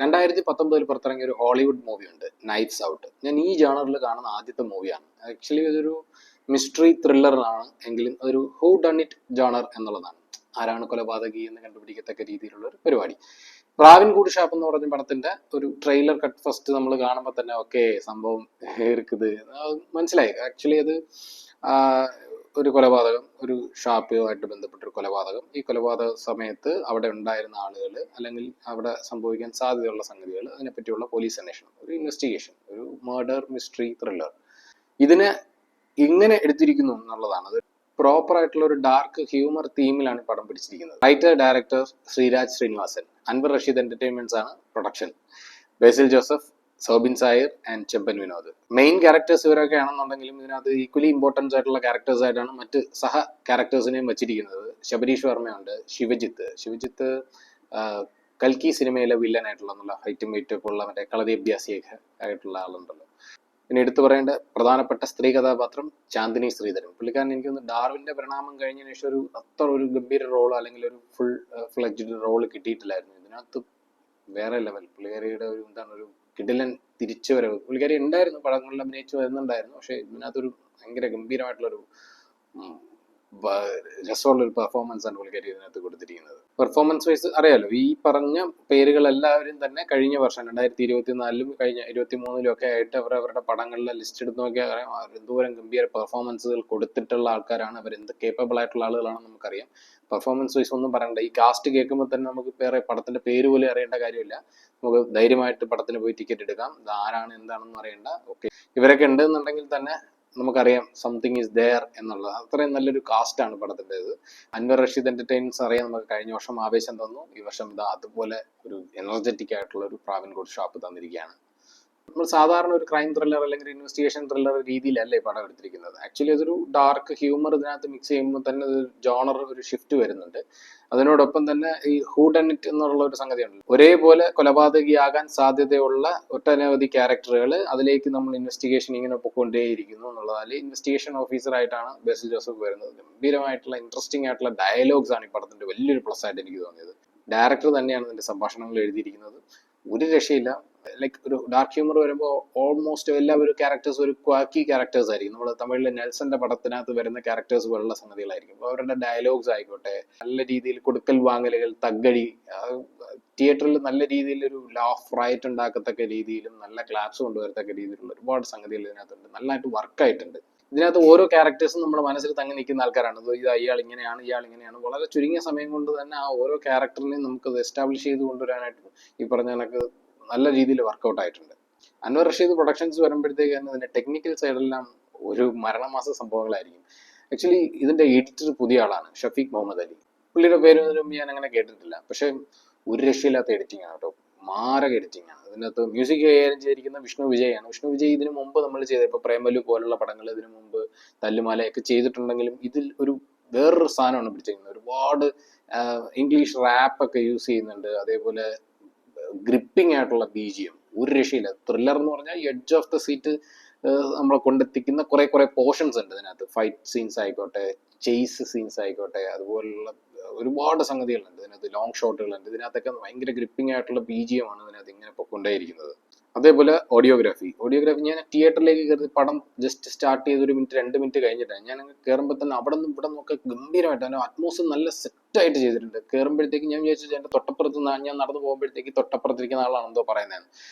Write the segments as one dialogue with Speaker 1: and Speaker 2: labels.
Speaker 1: 2019 പുറത്തിറങ്ങിയ ഒരു Hollywood movie ഉണ്ട്, നൈറ്റ്സ് ഔട്ട്. ഞാൻ ഈ ജേണറിൽ കാണുന്ന ആദ്യത്തെ മൂവിയാണ്. ആക്ച്വലി ഇതൊരു മിസ്റ്ററി ത്രില്ലറാണ്, എങ്കിലും അതൊരു ഹൂ ഡൺ ഇറ്റ് ജേണർ എന്നുള്ളതാണ്. ആരാണ് കൊലപാതകി എന്ന് കണ്ടുപിടിക്കത്തക്ക രീതിയിലുള്ള ഒരു പരിപാടി. പ്രാവിൻകൂട് ഷാപ്പ് എന്ന് പറഞ്ഞ പടത്തിന്റെ ഒരു ട്രെയിലർ കട്ട് ഫസ്റ്റ് നമ്മൾ കാണുമ്പോൾ തന്നെ ഓക്കെ സംഭവം இருக்குது മനസ്സിലായി. ആക്ച്വലി അത് ഒരു കൊലപാതകം, ഒരു ഷാപ്പുമായിട്ട് ബന്ധപ്പെട്ട ഒരു കൊലപാതകം. ഈ കൊലപാതക സമയത്ത് അവിടെ ഉണ്ടായിരുന്ന ആളുകൾ അല്ലെങ്കിൽ അവിടെ സംഭവിക്കാൻ സാധ്യതയുള്ള സംഗതികൾ, അതിനെപ്പറ്റിയുള്ള പോലീസ് അന്വേഷണം, ഒരു ഇൻവെസ്റ്റിഗേഷൻ, ഒരു മർഡർ മിസ്റ്ററി ത്രില്ലർ. ഇതിനെ ഇങ്ങനെ എടുത്തിരിക്കുന്നു എന്നുള്ളതാണ്. അത് പ്രോപ്പർ ആയിട്ടുള്ള ഒരു ഡാർക്ക് ഹ്യൂമർ തീമിലാണ് പടം പിടിച്ചിരിക്കുന്നത്. Writer director Sreeraj Sreenivasan, Anwar Rasheed entertainments ആണ് production. Basil Joseph, Soubin Shahir and Chemban Vinod. Main characters ഇവരൊക്കെ ആണെന്നുണ്ടെങ്കിലും ഇതിനകത്ത് ഈക്വലി ഇമ്പോർട്ടൻസ് ആയിട്ടുള്ള ക്യാരക്ടേഴ്സ് ആയിട്ടാണ് മറ്റ് സഹ ക്യാരക്ടേഴ്സിനെയും വെച്ചിരിക്കുന്നത്. ശബരീഷ് വർമ്മയുണ്ട്, ശിവജിത്ത് കൽക്കി സിനിമയിലെ വില്ലൻ ആയിട്ടുള്ള നല്ല ഹൈറ്റും വെയിറ്റും ഒക്കെ ഉള്ള മറ്റേ കളരി അഭ്യാസിയൊക്കെ ആയിട്ടുള്ള ആളുണ്ടല്ലോ. പിന്നെ എടുത്തു പറയേണ്ട പ്രധാനപ്പെട്ട സ്ത്രീ കഥാപാത്രം ചാന്ദിനി ശ്രീധരൻ. പുള്ളിക്കാരൻ എനിക്കൊന്ന് ഡാർവിന്റെ പരിണാമം കഴിഞ്ഞതിന് ശേഷം അത്ര ഒരു ഗംഭീര റോൾ അല്ലെങ്കിൽ ഒരു ഫുൾ ഫ്ലെഡ്ജ്ഡ് റോൾ കിട്ടിയിട്ടില്ലായിരുന്നു. ഇതിനകത്ത് വേറെ ലെവൽ. പുള്ളിക്കാരിയുടെ ഒരു ഒരു കിടിലൻ തിരിച്ചുവരവ്. പുള്ളിക്കാരി ഉണ്ടായിരുന്നു, പടങ്ങളിൽ അഭിനയിച്ചു വരുന്നുണ്ടായിരുന്നു. പക്ഷെ ഇതിനകത്തൊരു ഭയങ്കര ഗംഭീരമായിട്ടുള്ളൊരു രസമുള്ളൊരു പെർഫോമൻസ് ആണ് പുള്ളിക്കാരി ഇതിനകത്ത് കൊടുത്തിരിക്കുന്നത്. പെർഫോമൻസ് വൈസ് അറിയാലോ, ഈ പറഞ്ഞ പേരുകൾ എല്ലാവരും തന്നെ കഴിഞ്ഞ വർഷം 2024 കഴിഞ്ഞ 2023 ഒക്കെ ആയിട്ട് അവരവരുടെ പടങ്ങളിലെ ലിസ്റ്റ് എടുത്ത് നോക്കിയാൽ എന്തോരം ഗംഭീര പെർഫോമൻസുകൾ കൊടുത്തിട്ടുള്ള ആൾക്കാരാണ്. അവർ എന്ത് കേപ്പബിൾ ആയിട്ടുള്ള ആളുകളാണെന്ന് നമുക്കറിയാം. പെർഫോമൻസ് വൈസ് ഒന്നും പറയണ്ട. ഈ കാസ്റ്റ് കേൾക്കുമ്പോൾ തന്നെ നമുക്ക് വേറെ പടത്തിന്റെ പേര് പോലും അറിയേണ്ട കാര്യമില്ല. നമുക്ക് ധൈര്യമായിട്ട് പടത്തിന് പോയി ടിക്കറ്റ് എടുക്കാം. ഇത് ആരാണ് എന്താണെന്ന് അറിയണ്ട. ഓക്കെ, ഇവരൊക്കെ ഉണ്ടെന്നുണ്ടെങ്കിൽ തന്നെ നമുക്കറിയാം സംതിങ് ഈസ് ദെയർ എന്നുള്ളത്. അത്രയും നല്ലൊരു കാസ്റ്റാണ് പടത്തിൻ്റെത്. അൻവർ റഷീദ് എന്റർടൈൻമെന്റ്സ് അറിയാം. നമുക്ക് കഴിഞ്ഞ വർഷം ആവേശം തന്നു, ഈ വർഷം ഇതാ അതുപോലെ ഒരു എനർജറ്റിക് ആയിട്ടുള്ള ഒരു പ്രാവിൻകൂട് ഷാപ്പ് തന്നിരിക്കുകയാണ്. നമ്മൾ സാധാരണ ഒരു ക്രൈം ത്രില്ലർ അല്ലെങ്കിൽ ഇൻവെസ്റ്റിഗേഷൻ ത്രില്ലർ രീതിയിലല്ലേ പടം എടുത്തിരിക്കുന്നത്. ആക്ച്വലി അതൊരു ഡാർക്ക് ഹ്യൂമർ ഇതിനകത്ത് മിക്സ് ചെയ്യുമ്പോൾ തന്നെ ജോണർ ഒരു ഷിഫ്റ്റ് വരുന്നുണ്ട്. അതിനോടൊപ്പം തന്നെ ഈ ഹൂ ഡൺ ഇറ്റ് എന്നുള്ള ഒരു സംഗതിയുണ്ട്. ഒരേപോലെ കൊലപാതകിയാകാൻ സാധ്യതയുള്ള ഒട്ടനവധി ക്യാരക്ടറുകൾ, അതിലേക്ക് നമ്മൾ ഇൻവെസ്റ്റിഗേഷൻ ഇങ്ങനെ പൊക്കൊണ്ടേയിരിക്കുന്നു എന്നുള്ളതാൽ ഇൻവെസ്റ്റിഗേഷൻ ഓഫീസർ ആയിട്ടാണ് ബേസിൽ ജോസഫ് വരുന്നത്. ഗംഭീരമായിട്ടുള്ള ഇൻട്രസ്റ്റിംഗ് ആയിട്ടുള്ള ഡയലോഗ്സ് ആണ് ഈ പടത്തിന്റെ വലിയൊരു പ്ലസ് ആയിട്ട് എനിക്ക് തോന്നിയത്. ഡയറക്ടർ തന്നെയാണ് ഇതിന്റെ സംഭാഷണങ്ങൾ എഴുതിയിരിക്കുന്നത്. ഒരു രക്ഷയില്ല. ലൈക്ക് ഒരു ഡാർക്ക് ഹ്യൂമർ വരുമ്പോൾ ഓൾമോസ്റ്റ് എല്ലാവരും ക്യാരക്ടേഴ്സ് ഒരു ക്വാക്കി ക്യാരക്ടേഴ്സ് ആയിരിക്കും. നമ്മൾ തമിഴിലെ നെൽസന്റെ പടത്തിനകത്ത് വരുന്ന ക്യാരക്ടേഴ്സ് പോലുള്ള സംഗതികളായിരിക്കും. അപ്പോൾ അവരുടെ ഡയലോഗ്സ് ആയിക്കോട്ടെ, നല്ല രീതിയിൽ കൊടുക്കൽ വാങ്ങലുകൾ, തഗ്ഗടി, തിയേറ്ററിൽ നല്ല രീതിയിൽ ഒരു ലാഫ് റൈറ്റ് ഉണ്ടാക്കത്തക്ക രീതിയിലും നല്ല ക്ലാപ്സ് കൊണ്ടുവരത്തക്ക രീതിയിലുള്ള ഒരുപാട് സംഗതികൾ ഇതിനകത്തുണ്ട്. നല്ലതായിട്ട് വർക്കായിട്ടുണ്ട്. ഇതിനകത്ത് ഓരോ ക്യാരക്ടേഴ്സും നമ്മുടെ മനസ്സിൽ തങ്ങി നിൽക്കുന്ന ആൾക്കാരാണ്. ഇത് അയാൾ ഇങ്ങനെയാണ്, ഇയാൾ ഇങ്ങനെയാണ്. വളരെ ചുരുങ്ങിയ സമയം കൊണ്ട് തന്നെ ആ ഓരോ ക്യാരക്ടറിനെയും നമുക്ക് എസ്റ്റാബ്ലിഷ് ചെയ്ത് കൊണ്ടുവരാനായിട്ട് ഈ പറഞ്ഞ കണക്ക് നല്ല രീതിയിൽ വർക്കൗട്ട് ആയിട്ടുണ്ട്. അൻവർ റഷീദ് പ്രൊഡക്ഷൻസ് വരുമ്പോഴത്തേക്ക് തന്നെ ഇതിന്റെ ടെക്നിക്കൽ സൈഡെല്ലാം ഒരു മരണമാസ സംഭവങ്ങളായിരിക്കും. ആക്ച്വലി ഇതിന്റെ എഡിറ്റർ പുതിയ ആളാണ്, ഷഫീഖ് മുഹമ്മദ് അലി. പുള്ളിയുടെ പേര് ഞാൻ അങ്ങനെ കേട്ടിട്ടില്ല. പക്ഷെ ഒരു രക്ഷയില്ലാത്ത എഡിറ്റിംഗ് ആണ് കേട്ടോ, മാരക എഡിറ്റിംഗ് ആണ്. ഇതിനകത്ത് മ്യൂസിക് കൈകാര്യം ചെയ്തിരിക്കുന്ന വിഷ്ണു വിജയാണ്. വിഷ്ണു വിജയ് ഇതിനു മുമ്പ് നമ്മൾ ചെയ്ത ഇപ്പൊ പ്രേമലു പോലുള്ള പടങ്ങൾ ഇതിനു മുമ്പ് തല്ലുമാലയൊക്കെ ചെയ്തിട്ടുണ്ടെങ്കിലും ഇതിൽ ഒരു വേറൊരു സാധനമാണ് പിടിച്ചിരിക്കുന്നത്. ഒരുപാട് ഇംഗ്ലീഷ് റാപ്പ് ഒക്കെ യൂസ് ചെയ്യുന്നുണ്ട്. അതേപോലെ ഗ്രിപ്പിംഗ് ആയിട്ടുള്ള BGM, ഒരു രക്ഷയില്ല. ത്രില്ലർ എന്ന് പറഞ്ഞാൽ എഡ്ജ് ഓഫ് ദ സീറ്റ് നമ്മളെ കൊണ്ടെത്തിക്കുന്ന കുറെ പോർഷൻസ് ഉണ്ട് ഇതിനകത്ത്. ഫൈറ്റ് സീൻസ് ആയിക്കോട്ടെ, ചേസ് സീൻസ് ആയിക്കോട്ടെ, അതുപോലുള്ള ഒരുപാട് സംഗതികളുണ്ട് ഇതിനകത്ത്. ലോങ് ഷോട്ടുകളുണ്ട് ഇതിനകത്തൊക്കെ. ഭയങ്കര ഗ്രിപ്പിംഗ് ആയിട്ടുള്ള BGM ആണ് ഇതിനകത്ത് ഇങ്ങനെ പൊക്കൊണ്ടേയിരിക്കുന്നത്. അതേപോലെ ഓഡിയോഗ്രാഫി ഞാൻ തിയേറ്ററിലേക്ക് കയറി പടം ജസ്റ്റ് സ്റ്റാർട്ട് ചെയ്ത് 1 മിനിറ്റ് 2 മിനിറ്റ് കഴിഞ്ഞിട്ടാണ് ഞാൻ കയറുമ്പോൾ തന്നെ അവിടെ നിന്ന് ഇവിടെ നിന്നൊക്കെ ഗംഭീരമായിട്ട് അതിന്റെ അറ്റ്മോസ്ഫിയർ നല്ല സെറ്റായിട്ട് ചെയ്തിട്ടുണ്ട്. കയറുമ്പോഴത്തേക്ക് ഞാൻ വിചാരിച്ചു എന്റെ തൊട്ടപ്പുറത്ത് ഞാൻ നടന്നു പോകുമ്പോഴത്തേക്ക് തൊട്ടപ്പുറത്തിരിക്കുന്ന ആളാണ് എന്തോ പറയുന്നത്.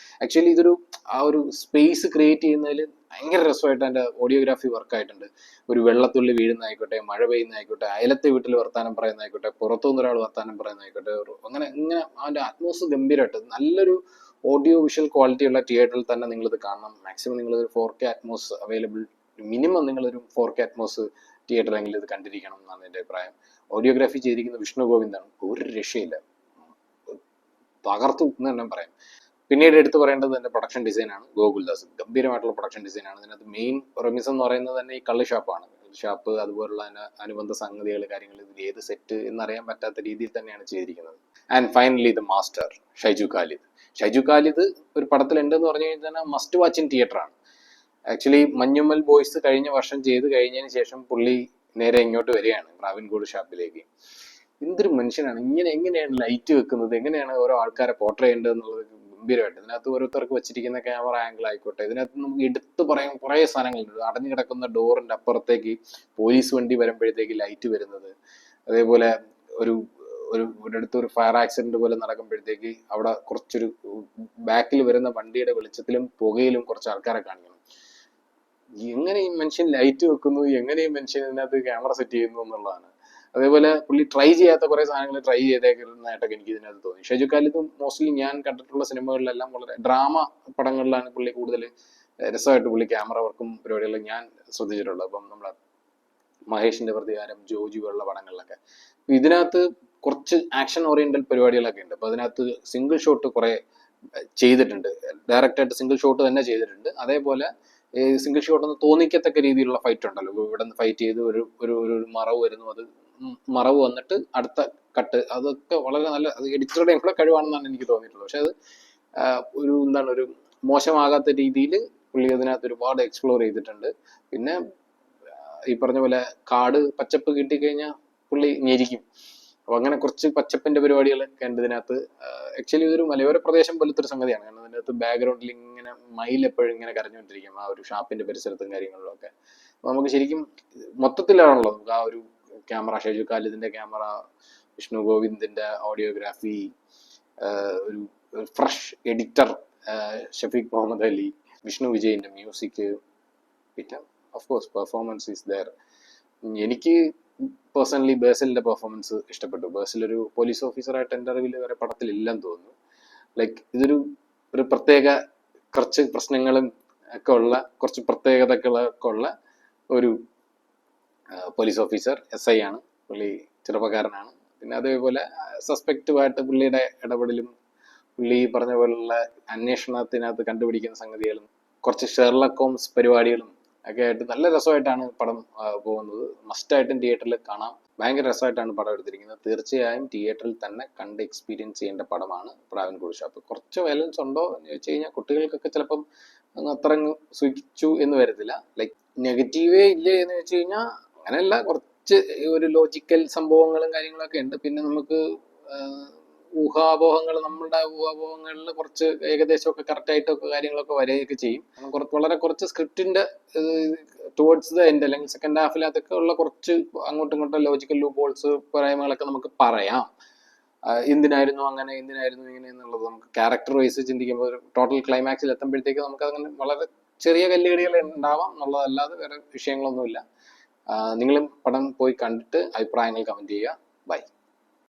Speaker 1: ആക്ച്വലി ഇതൊരു ആ ഒരു സ്പേസ് ക്രിയേറ്റ് ചെയ്യുന്നതിൽ ഭയങ്കര രസമായിട്ട് അതിന്റെ ഓഡിയോഗ്രാഫി വർക്കായിട്ടുണ്ട്. ഒരു വെള്ളത്തുള്ളി വീഴുന്നതായിക്കോട്ടെ, മഴ പെയ്യുന്നതായിക്കോട്ടെ, അയലത്തെ വീട്ടിൽ വർത്താനം പറയുന്നതായിക്കോട്ടെ, പുറത്തുനിന്ന് ഒരാൾ വർത്താനം പറയുന്നതായിക്കോട്ടെ, അങ്ങനെ അതിന്റെ അറ്റ്മോസ്ഫിയർ ഗംഭീരമായിട്ട് നല്ലൊരു ഓഡിയോ വിഷ്വൽ ക്വാളിറ്റി ഉള്ള തിയേറ്ററിൽ തന്നെ നിങ്ങളിത് കാണണം. മാക്സിമം നിങ്ങളൊരു 4K അറ്റ്മോസ് അവൈലബിൾ, മിനിമം നിങ്ങളൊരു 4K അറ്റ്മോസ് തിയേറ്ററെങ്കിലും ഇത് കണ്ടിരിക്കണം എന്നാണ് എൻ്റെ അഭിപ്രായം. ഓഡിയോഗ്രാഫി ചെയ്തിരിക്കുന്ന വിഷ്ണു ഗോവിന്ദാണ്. ഒരു രക്ഷയില്ല, തകർത്തു എന്ന് തന്നെ പറയാം. പിന്നീട് എടുത്തു പറയേണ്ടത് എൻ്റെ പ്രൊഡക്ഷൻ ഡിസൈനാണ്. ഗോകുൽദാസ് ഗംഭീരമായിട്ടുള്ള പ്രൊഡക്ഷൻ ഡിസൈനാണ്. ഇതിനകത്ത് മെയിൻ റെമിസ് എന്ന് പറയുന്നത് തന്നെ ഈ കള്ള് ഷാപ്പാണ്. ഷാപ്പ് അതുപോലുള്ള അനുബന്ധ സംഗതികൾ, കാര്യങ്ങൾ, ഇതിൽ ഏത് സെറ്റ് എന്നറിയാൻ പറ്റാത്ത രീതിയിൽ തന്നെയാണ് ചെയ്തിരിക്കുന്നത്. And finally the master Shaiju Khalid ഒരു പടത്തിലുണ്ടെന്ന് പറഞ്ഞു കഴിഞ്ഞാൽ മസ്റ്റ് വാച്ച് ഇൻ തിയേറ്റർ ആണ്. ആക്ച്വലി മഞ്ഞുമ്മൽ ബോയ്സ് കഴിഞ്ഞ വർഷം ചെയ്ത് കഴിഞ്ഞതിന് ശേഷം പുള്ളി നേരെ ഇങ്ങോട്ട് വരികയാണ് പ്രാവിൻകൂട് ഷാപ്പിലേക്ക്. എന്തൊരു മനുഷ്യനാണ്! എങ്ങനെയാണ് ലൈറ്റ് വെക്കുന്നത്, എങ്ങനെയാണ് ഓരോ ആൾക്കാരെ പോർട്രേ ചെയ്യേണ്ടത് എന്നുള്ളത് ഗംഭീരമായിട്ട്. ഇതിനകത്ത് ഓരോരുത്തർക്ക് വെച്ചിരിക്കുന്ന ക്യാമറ ആംഗിൾ ആയിക്കോട്ടെ, ഇതിനകത്ത് നമുക്ക് എടുത്തു പറയാൻ കുറേ സാധനങ്ങളുണ്ട്. അടഞ്ഞു കിടക്കുന്ന ഡോറിന്റെ അപ്പുറത്തേക്ക് പോലീസ് വണ്ടി വരുമ്പോഴത്തേക്ക് ലൈറ്റ് വരുന്നത്, അതേപോലെ ഒരു ഒരിടത്ത് ഒരു ഫയർ ആക്സിഡന്റ് പോലെ നടക്കുമ്പോഴത്തേക്ക് അവിടെ കുറച്ചൊരു ബാക്കിൽ വരുന്ന വണ്ടിയുടെ വെളിച്ചത്തിലും പുകയിലും കുറച്ച് ആൾക്കാരെ കാണിക്കണം. എങ്ങനെ ഈ മനുഷ്യൻ ലൈറ്റ് വെക്കുന്നു, എങ്ങനെ ഈ മനുഷ്യൻ ഇതിനകത്ത് ക്യാമറ സെറ്റ് ചെയ്യുന്നു എന്നുള്ളതാണ്. അതേപോലെ പുള്ളി ട്രൈ ചെയ്യാത്ത കുറെ സാധനങ്ങൾ ട്രൈ ചെയ്തേക്കുന്നതായിട്ടൊക്കെ എനിക്ക് ഇതിനകത്ത് തോന്നി. ഷൈജു ഖാലിദ് മോസ്റ്റ്ലി ഞാൻ കണ്ടിട്ടുള്ള സിനിമകളിലെല്ലാം വളരെ ഡ്രാമ പടങ്ങളിലാണ് പുള്ളി കൂടുതൽ രസമായിട്ട് പുള്ളി ക്യാമറ വർക്കും പരിപാടികളും ഞാൻ ശ്രദ്ധിച്ചിട്ടുള്ളത്. അപ്പം നമ്മളെ മഹേഷിന്റെ പ്രതികാരം, ജോജി പോലുള്ള പടങ്ങളിലൊക്കെ. ഇതിനകത്ത് കുറച്ച് ആക്ഷൻ ഓറിയന്റൽ പരിപാടികളൊക്കെ ഉണ്ട്. അപ്പൊ അതിനകത്ത് സിംഗിൾ ഷോട്ട് കുറെ ചെയ്തിട്ടുണ്ട്, ഡയറക്റ്റ് ആയിട്ട് സിംഗിൾ ഷോട്ട് തന്നെ ചെയ്തിട്ടുണ്ട്. അതേപോലെ സിംഗിൾ ഷോട്ട് ഒന്ന് തോന്നിക്കത്തക്ക രീതിയിലുള്ള ഫൈറ്റ് ഉണ്ടല്ലോ, ഇവിടെ നിന്ന് ഫൈറ്റ് ചെയ്ത് ഒരു ഒരു ഒരു മറവ് വരുന്നു, അത് മറവ് വന്നിട്ട് അടുത്ത കട്ട്, അതൊക്കെ വളരെ നല്ല, അത് എഡിറ്ററുടെ എപ്പോഴും കഴിവാണെന്നാണ് എനിക്ക് തോന്നിയിട്ടുള്ളത്. പക്ഷെ അത് ഒരു എന്താണ്, ഒരു മോശമാകാത്ത രീതിയിൽ പുള്ളി അതിനകത്ത് ഒരുപാട് എക്സ്പ്ലോർ ചെയ്തിട്ടുണ്ട്. പിന്നെ ഈ പറഞ്ഞ പോലെ കാട് പച്ചപ്പ് കിട്ടിക്കഴിഞ്ഞാൽ പുള്ളി ഞെരിക്കും. അപ്പൊ അങ്ങനെ കുറച്ച് പച്ചപ്പിന്റെ പരിപാടികളൊക്കെ ഉണ്ട് ഇതിനകത്ത്. ആക്ച്വലി ഇതൊരു മലയോര പ്രദേശം പോലത്തെ ഒരു സംഗതിയാണ്. കാരണം അതിനകത്ത് ബാക്ക്ഗ്രൗണ്ടിൽ ഇങ്ങനെ മയിൽ എപ്പോഴും ഇങ്ങനെ കരഞ്ഞുകൊണ്ടിരിക്കും ആ ഒരു ഷാപ്പിന്റെ പരിസരത്തും കാര്യങ്ങളിലും ഒക്കെ. അപ്പൊ നമുക്ക് ശരിക്കും മൊത്തത്തിലാണല്ലോ നമുക്ക് ആ ഒരു ക്യാമറ, ഷൈജു ഖാലിദിന്റെ ക്യാമറ, വിഷ്ണു ഗോവിന്ദിന്റെ ഓഡിയോഗ്രാഫി, ഒരു ഫ്രഷ് എഡിറ്റർ ഷഫീഖ് മുഹമ്മദ് അലി, വിഷ്ണു വിജയിന്റെ മ്യൂസിക്, പിന്നെ of course performance is there. എനിക്ക് പേഴ്സണലി ബേസിലിന്റെ പെർഫോമൻസ് ഇഷ്ടപ്പെട്ടു. ബേസിൽ ഒരു പോലീസ് ഓഫീസറായിട്ട് എൻ്റെ അറിവിൽ വരെ പടത്തിൽ ഇല്ലെന്ന് തോന്നുന്നു. ലൈക്ക് ഇതൊരു പ്രത്യേക കുറച്ച് പ്രശ്നങ്ങളും ഒക്കെ ഉള്ള, കുറച്ച് പ്രത്യേകതകളൊക്കെ ഉള്ള ഒരു പോലീസ് ഓഫീസർ, SI ആണ് പുള്ളി, ചെറുപ്പക്കാരനാണ്. പിന്നെ അതേപോലെ സസ്പെക്റ്റുമായിട്ട് പുള്ളിയുടെ ഇടപെടലും പുള്ളി പറഞ്ഞ പോലുള്ള അന്വേഷണത്തിനകത്ത് കണ്ടുപിടിക്കുന്ന സംഗതികളും കുറച്ച് ഷെർലക് ഹോംസ് പരിപാടികളും ഒക്കെ ആയിട്ട് നല്ല രസമായിട്ടാണ് പടം പോകുന്നത്. മസ്റ്റായിട്ടും തിയേറ്ററിൽ കാണാം. ഭയങ്കര രസമായിട്ടാണ് പടം എടുത്തിരിക്കുന്നത്. തീർച്ചയായും തിയേറ്ററിൽ തന്നെ കണ്ട് എക്സ്പീരിയൻസ് ചെയ്യേണ്ട പടമാണ് പ്രാവൻകൂർ ഷാപ്പ്. കുറച്ച് വയലൻസ് ഉണ്ടോ എന്ന് ചോദിച്ചു കഴിഞ്ഞാൽ കുട്ടികൾക്കൊക്കെ ചിലപ്പം അത്ര സുഖിച്ചു എന്ന് വരത്തില്ല. ലൈക്ക് നെഗറ്റീവേ ഇല്ലേ എന്ന് വെച്ച് കഴിഞ്ഞാൽ അങ്ങനെയല്ല, കുറച്ച് ഒരു ലോജിക്കൽ സംഭവങ്ങളും കാര്യങ്ങളൊക്കെ ഉണ്ട്. പിന്നെ നമുക്ക് ഊഹാപോഹങ്ങൾ, നമ്മളുടെ ഊഹാപോഹങ്ങളിൽ കുറച്ച് ഏകദേശമൊക്കെ കറക്റ്റായിട്ടൊക്കെ കാര്യങ്ങളൊക്കെ വരികയൊക്കെ ചെയ്യും. വളരെ കുറച്ച് സ്ക്രിപ്റ്റിന്റെ ടുവേർഡ്സ് ദ എൻഡ് അല്ലെങ്കിൽ സെക്കൻഡ് ഹാഫിലതൊക്കെ ഉള്ള കുറച്ച് അങ്ങോട്ടും ഇങ്ങോട്ടും ലോജിക്കൽ ലൂപ്പ് ഹോൾസ് പോരായ്മകളൊക്കെ നമുക്ക് പറയാം. എന്തിനായിരുന്നു അങ്ങനെ, എന്തിനായിരുന്നു ഇങ്ങനെ എന്നുള്ളത് നമുക്ക് ക്യാരക്ടർ വൈസ് ചിന്തിക്കുമ്പോൾ ഒരു ടോട്ടൽ ക്ലൈമാക്സിൽ എത്തുമ്പോഴത്തേക്ക് നമുക്ക് അങ്ങനെ വളരെ ചെറിയ കല്ലുകടികൾ ഉണ്ടാവാം എന്നുള്ളതല്ലാതെ വേറെ വിഷയങ്ങളൊന്നുമില്ല. നിങ്ങളും പടം പോയി കണ്ടിട്ട് അഭിപ്രായങ്ങൾ കമന്റ് ചെയ്യുക. ബൈ.